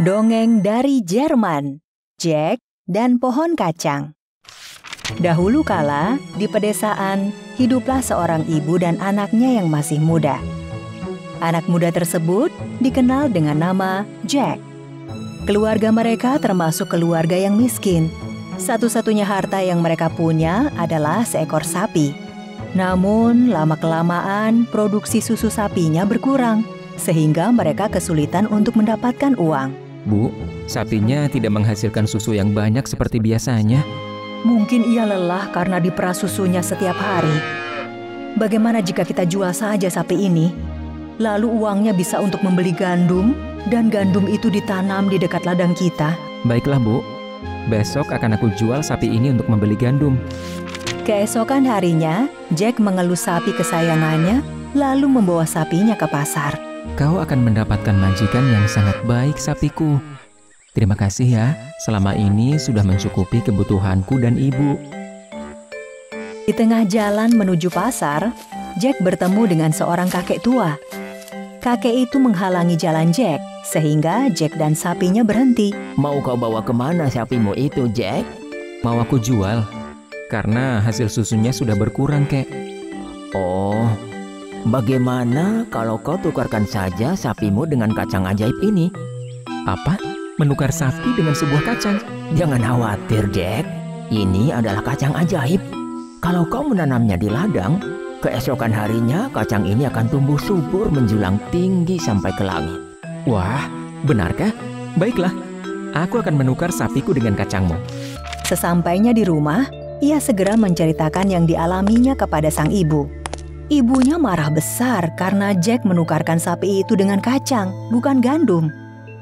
Dongeng dari Jerman, Jack dan Pohon Kacang. Dahulu kala, di pedesaan, hiduplah seorang ibu dan anaknya yang masih muda. Anak muda tersebut dikenal dengan nama Jack. Keluarga mereka termasuk keluarga yang miskin. Satu-satunya harta yang mereka punya adalah seekor sapi. Namun, lama-kelamaan produksi susu sapinya berkurang, sehingga mereka kesulitan untuk mendapatkan uang. Bu, sapinya tidak menghasilkan susu yang banyak seperti biasanya. Mungkin ia lelah karena diperas susunya setiap hari. Bagaimana jika kita jual saja sapi ini? Lalu uangnya bisa untuk membeli gandum, dan gandum itu ditanam di dekat ladang kita. Baiklah, Bu. Besok akan aku jual sapi ini untuk membeli gandum. Keesokan harinya, Jack mengelus sapi kesayangannya, lalu membawa sapinya ke pasar. Kau akan mendapatkan majikan yang sangat baik, sapiku. Terima kasih ya, selama ini sudah mencukupi kebutuhanku dan ibu. Di tengah jalan menuju pasar, Jack bertemu dengan seorang kakek tua. Kakek itu menghalangi jalan Jack, sehingga Jack dan sapinya berhenti. Mau kau bawa kemana sapimu itu, Jack? Mau aku jual, karena hasil susunya sudah berkurang, Kek. Oh, bagaimana kalau kau tukarkan saja sapimu dengan kacang ajaib ini? Apa? Menukar sapi dengan sebuah kacang? Jangan khawatir, Jack. Ini adalah kacang ajaib. Kalau kau menanamnya di ladang, keesokan harinya kacang ini akan tumbuh subur menjulang tinggi sampai ke langit. Wah, benarkah? Baiklah, aku akan menukar sapiku dengan kacangmu. Sesampainya di rumah, ia segera menceritakan yang dialaminya kepada sang ibu. Ibunya marah besar karena Jack menukarkan sapi itu dengan kacang, bukan gandum.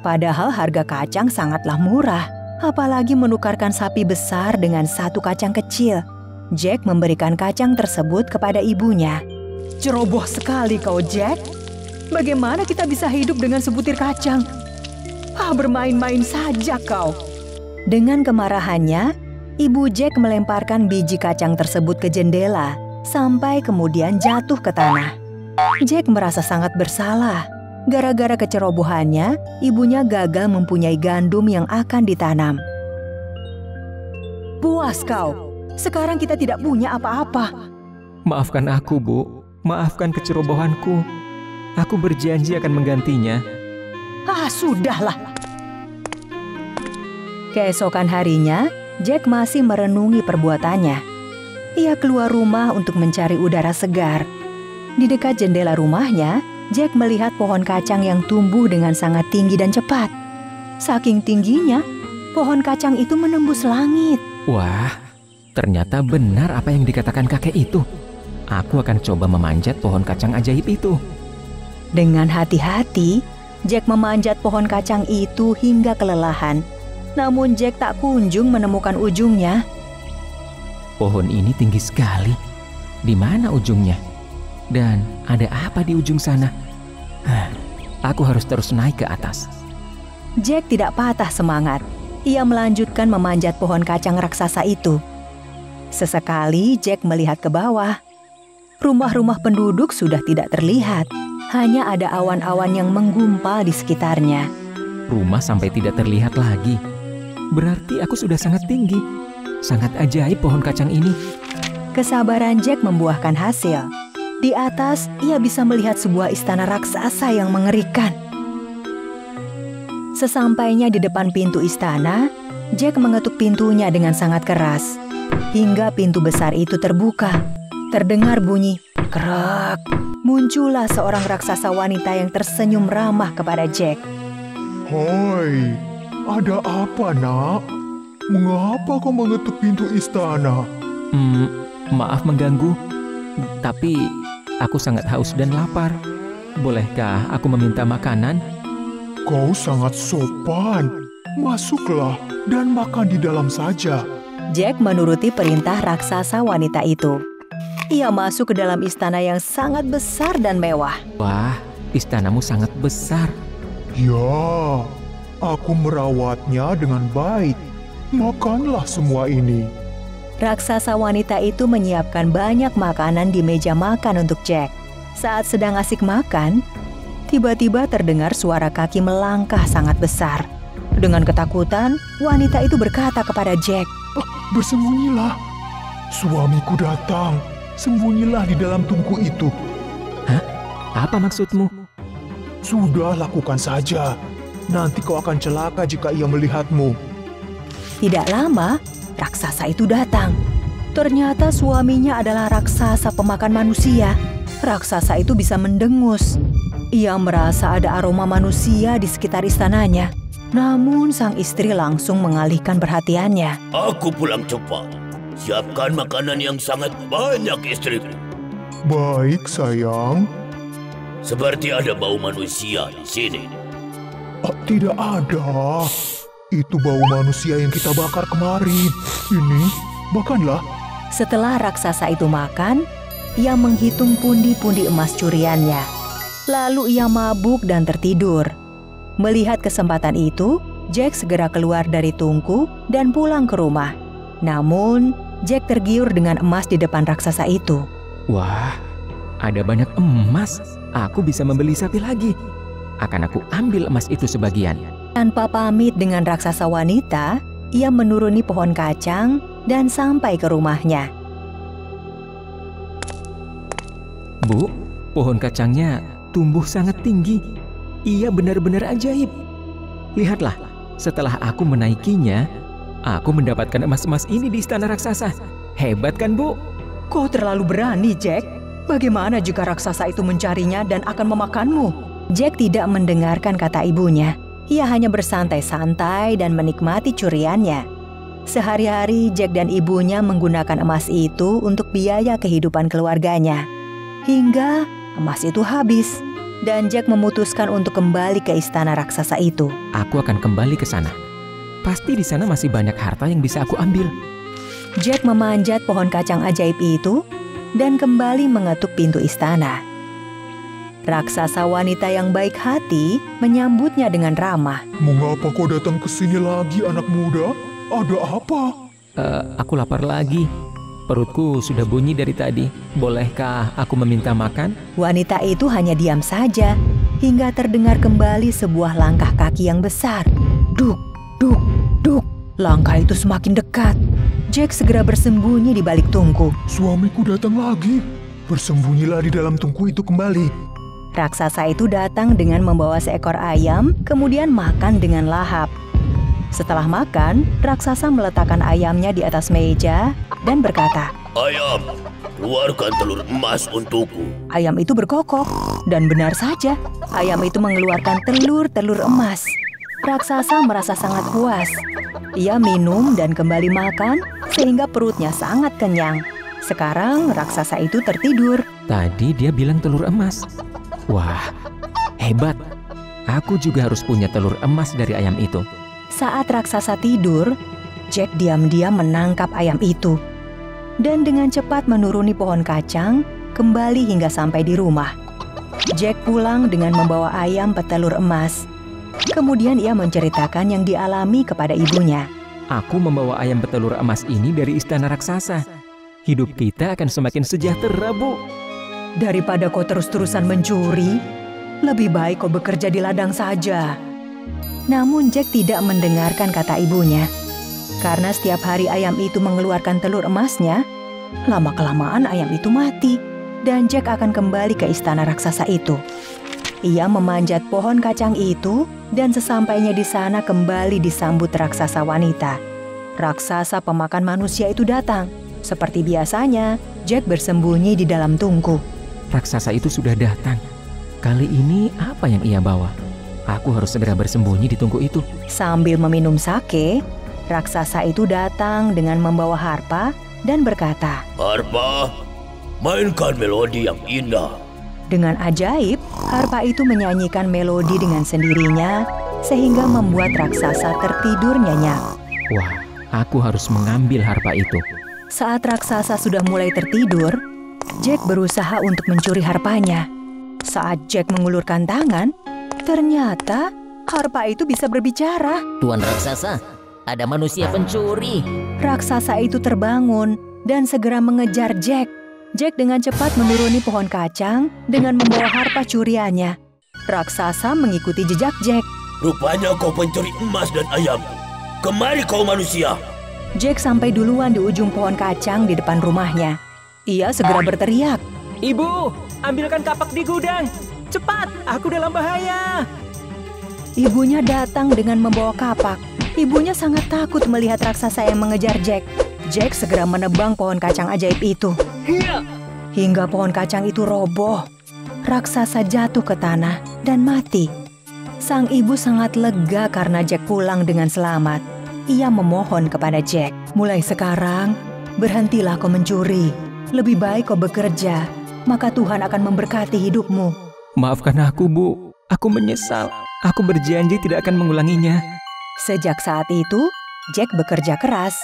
Padahal harga kacang sangatlah murah, apalagi menukarkan sapi besar dengan satu kacang kecil. Jack memberikan kacang tersebut kepada ibunya. Ceroboh sekali kau, Jack. Bagaimana kita bisa hidup dengan sebutir kacang? Bermain-main saja kau. Dengan kemarahannya, ibu Jack melemparkan biji kacang tersebut ke jendela, sampai kemudian jatuh ke tanah. Jack merasa sangat bersalah. Gara-gara kecerobohannya, ibunya gagal mempunyai gandum yang akan ditanam. Puas kau, sekarang kita tidak punya apa-apa. Maafkan aku, Bu. Maafkan kecerobohanku. Aku berjanji akan menggantinya. Sudahlah. Keesokan harinya, Jack masih merenungi perbuatannya. Ia keluar rumah untuk mencari udara segar. Di dekat jendela rumahnya, Jack melihat pohon kacang yang tumbuh dengan sangat tinggi dan cepat. Saking tingginya, pohon kacang itu menembus langit. Wah, ternyata benar apa yang dikatakan kakek itu. Aku akan coba memanjat pohon kacang ajaib itu. Dengan hati-hati, Jack memanjat pohon kacang itu hingga kelelahan. Namun Jack tak kunjung menemukan ujungnya. Pohon ini tinggi sekali. Di mana ujungnya? Dan ada apa di ujung sana? Aku harus terus naik ke atas. Jack tidak patah semangat. Ia melanjutkan memanjat pohon kacang raksasa itu. Sesekali Jack melihat ke bawah. Rumah-rumah penduduk sudah tidak terlihat. Hanya ada awan-awan yang menggumpal di sekitarnya. Rumah sampai tidak terlihat lagi. Berarti aku sudah sangat tinggi. Sangat ajaib pohon kacang ini. Kesabaran Jack membuahkan hasil. Di atas, ia bisa melihat sebuah istana raksasa yang mengerikan. Sesampainya di depan pintu istana, Jack mengetuk pintunya dengan sangat keras. Hingga pintu besar itu terbuka. Terdengar bunyi kerak. Muncullah seorang raksasa wanita yang tersenyum ramah kepada Jack. Hai, ada apa, Nak? Mengapa kau mengetuk pintu istana? Maaf mengganggu, tapi aku sangat haus dan lapar. Bolehkah aku meminta makanan? Kau sangat sopan. Masuklah dan makan di dalam saja. Jack menuruti perintah raksasa wanita itu. Ia masuk ke dalam istana yang sangat besar dan mewah. Wah, istanamu sangat besar. Ya, aku merawatnya dengan baik. Makanlah semua ini. Raksasa wanita itu menyiapkan banyak makanan di meja makan untuk Jack. Saat sedang asik makan, tiba-tiba terdengar suara kaki melangkah sangat besar. Dengan ketakutan, wanita itu berkata kepada Jack, Bersembunyilah. Suamiku datang. Sembunyilah di dalam tungku itu. Hah? Apa maksudmu? Sudah, lakukan saja. Nanti kau akan celaka jika ia melihatmu. Tidak lama, raksasa itu datang. Ternyata suaminya adalah raksasa pemakan manusia. Raksasa itu bisa mendengus. Ia merasa ada aroma manusia di sekitar istananya. Namun sang istri langsung mengalihkan perhatiannya. Aku pulang cepat. Siapkan makanan yang sangat banyak, istriku. Baik, sayang. Seperti ada bau manusia di sini. Tidak ada. Itu bau manusia yang kita bakar kemarin. Ini, makanlah. Setelah raksasa itu makan, ia menghitung pundi-pundi emas curiannya. Lalu ia mabuk dan tertidur. Melihat kesempatan itu, Jack segera keluar dari tungku dan pulang ke rumah. Namun, Jack tergiur dengan emas di depan raksasa itu. Wah, ada banyak emas. Aku bisa membeli sapi lagi. Akan aku ambil emas itu sebagian. Tanpa pamit dengan raksasa wanita, ia menuruni pohon kacang dan sampai ke rumahnya. Bu, pohon kacangnya tumbuh sangat tinggi. Ia benar-benar ajaib. Lihatlah, setelah aku menaikinya, aku mendapatkan emas-emas ini di istana raksasa. Hebat kan, Bu? Kau terlalu berani, Jack. Bagaimana jika raksasa itu mencarinya dan akan memakanmu? Jack tidak mendengarkan kata ibunya. Ia hanya bersantai-santai dan menikmati curiannya. Sehari-hari Jack dan ibunya menggunakan emas itu untuk biaya kehidupan keluarganya. Hingga emas itu habis. Dan Jack memutuskan untuk kembali ke istana raksasa itu. Aku akan kembali ke sana. Pasti di sana masih banyak harta yang bisa aku ambil. Jack memanjat pohon kacang ajaib itu dan kembali mengetuk pintu istana. Raksasa wanita yang baik hati menyambutnya dengan ramah. Mengapa kau datang ke sini lagi, anak muda? Ada apa? Aku lapar lagi. Perutku sudah bunyi dari tadi. Bolehkah aku meminta makan? Wanita itu hanya diam saja hingga terdengar kembali sebuah langkah kaki yang besar. Duk, duk, duk. Langkah itu semakin dekat. Jack segera bersembunyi di balik tungku. Suamiku datang lagi. Bersembunyilah di dalam tungku itu kembali. Raksasa itu datang dengan membawa seekor ayam, kemudian makan dengan lahap. Setelah makan, raksasa meletakkan ayamnya di atas meja dan berkata, Ayam, keluarkan telur emas untukku. Ayam itu berkokok, dan benar saja, ayam itu mengeluarkan telur-telur emas. Raksasa merasa sangat puas. Ia minum dan kembali makan, sehingga perutnya sangat kenyang. Sekarang raksasa itu tertidur. Tadi dia bilang telur emas. Wah, hebat. Aku juga harus punya telur emas dari ayam itu. Saat raksasa tidur, Jack diam-diam menangkap ayam itu. Dan dengan cepat menuruni pohon kacang, kembali hingga sampai di rumah. Jack pulang dengan membawa ayam petelur emas. Kemudian ia menceritakan yang dialami kepada ibunya. Aku membawa ayam petelur emas ini dari istana raksasa. Hidup kita akan semakin sejahtera, Bu. Daripada kau terus-terusan mencuri, lebih baik kau bekerja di ladang saja. Namun Jack tidak mendengarkan kata ibunya. Karena setiap hari ayam itu mengeluarkan telur emasnya, lama-kelamaan ayam itu mati. Dan Jack akan kembali ke istana raksasa itu. Ia memanjat pohon kacang itu dan sesampainya di sana kembali disambut raksasa wanita. Raksasa pemakan manusia itu datang. Seperti biasanya, Jack bersembunyi di dalam tungku. Raksasa itu sudah datang. Kali ini apa yang ia bawa? Aku harus segera bersembunyi di tungku itu. Sambil meminum sake, raksasa itu datang dengan membawa harpa dan berkata, Harpa, mainkan melodi yang indah. Dengan ajaib, harpa itu menyanyikan melodi dengan sendirinya sehingga membuat raksasa tertidur nyenyak. Wah, aku harus mengambil harpa itu. Saat raksasa sudah mulai tertidur, Jack berusaha untuk mencuri harpanya. Saat Jack mengulurkan tangan, ternyata harpa itu bisa berbicara. Tuan raksasa, ada manusia pencuri. Raksasa itu terbangun dan segera mengejar Jack. Jack dengan cepat menuruni pohon kacang dengan membawa harpa curiannya. Raksasa mengikuti jejak Jack. Rupanya kau pencuri emas dan ayam. Kemari kau manusia. Jack sampai duluan di ujung pohon kacang di depan rumahnya. Ia segera berteriak. Ibu, ambilkan kapak di gudang. Cepat, aku dalam bahaya. Ibunya datang dengan membawa kapak. Ibunya sangat takut melihat raksasa yang mengejar Jack. Jack segera menebang pohon kacang ajaib itu. Hingga pohon kacang itu roboh. Raksasa jatuh ke tanah dan mati. Sang ibu sangat lega karena Jack pulang dengan selamat. Ia memohon kepada Jack, mulai sekarang, berhentilah kau mencuri. Lebih baik kau bekerja, maka Tuhan akan memberkati hidupmu. Maafkan aku, Bu. Aku menyesal. Aku berjanji tidak akan mengulanginya. Sejak saat itu, Jack bekerja keras.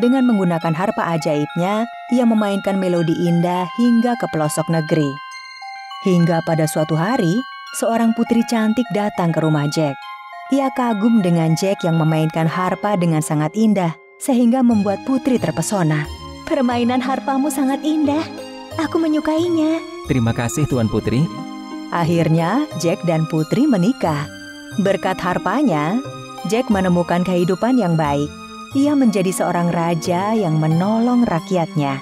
Dengan menggunakan harpa ajaibnya, ia memainkan melodi indah hingga ke pelosok negeri. Hingga pada suatu hari, seorang putri cantik datang ke rumah Jack. Ia kagum dengan Jack yang memainkan harpa dengan sangat indah, sehingga membuat putri terpesona. Permainan harpamu sangat indah. Aku menyukainya. Terima kasih, Tuan Putri. Akhirnya, Jack dan putri menikah. Berkat harpanya, Jack menemukan kehidupan yang baik. Ia menjadi seorang raja yang menolong rakyatnya.